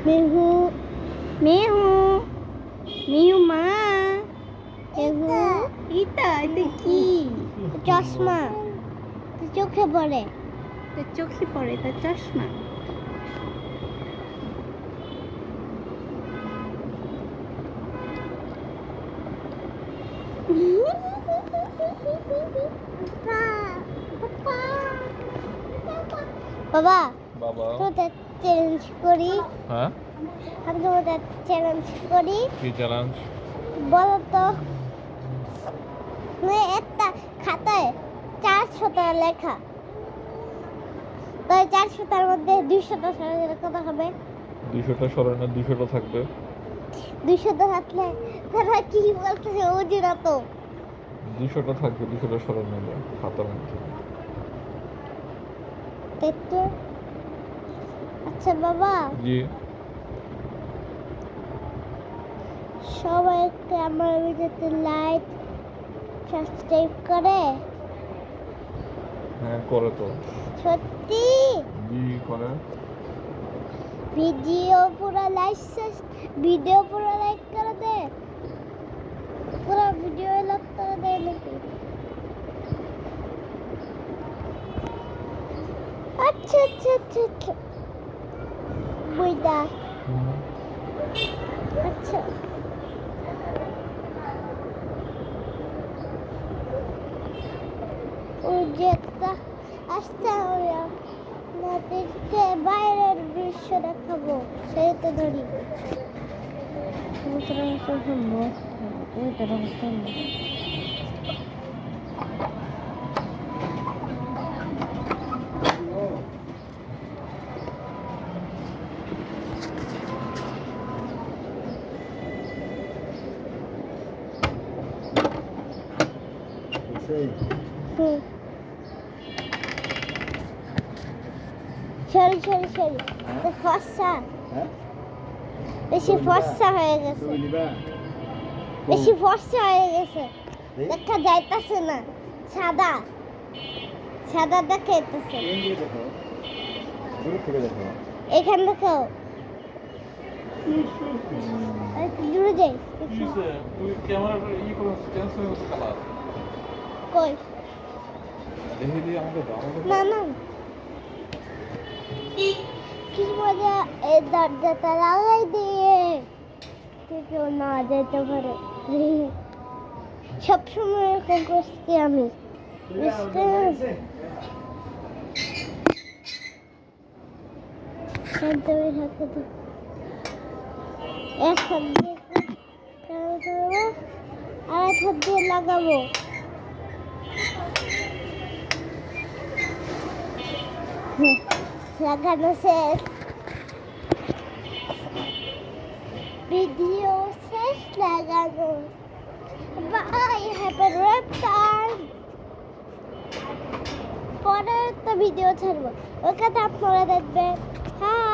মেহু মেহু মেহু মা মেহু এটা কি চশমা চোখে পড়ে চোখে পড়ে তার চশমা বাবা বাবা তোদের চ্যালেঞ্জ করি হ্যাঁ আমি তোমাদের চ্যালেঞ্জ করি কি চ্যালেঞ্জ বলো তো একটা খাতায় 400টা লেখা তাই 400টার মধ্যে 200টা সরালে কত হবে 200টা সরানো 200টা থাকবে 200টা থাকলে তারা কি বলতেছে ওজিরা তো 200টা থাকবে 200টা সরানো যায় খাতার মধ্যে দেখতে আচ্ছা বাবা জি সবাইকে আমার ভিডিওতে লাইক সাবস্ক্রাইব করে হ্যাঁ করে তো সত্যি জি করে ভিডিও পুরো লাইক করে দে পুরো ভিডিও লাইক করে দে নাকি আচ্ছা আচ্ছা আচ্ছা আচ্ছা বুঝা আচ্ছা ওই যে একটা আসতে হবে আপনাদেরকে বাইরের দৃশ্য দেখাবো সেইটা ধরি সরি ফর্সা বেশি ফর্সা হয়ে গেছে দেখা যাইতাছে না সাদা দেখা যাইতাছে এখান দেখাও দূরে যাই তুই ক্যামেরাটা ই করে চেঞ্জ হয়ে গেছে কালার কই দেখে দিয়ে আমাকে না না কি মজা এই দরজাটা লাগাই দিয়ে কেউ না যেতে পারে সবসময় এরকম করছি আমি এক হাত দিয়ে আর এক হাত দিয়ে লাগাবো লাগানো শেষ ভিডিও শেষ লাগানো by have a great time পরের একটা ভিডিও ছাড়বো ওখানে আপনারা দেখবেন হ্যাঁ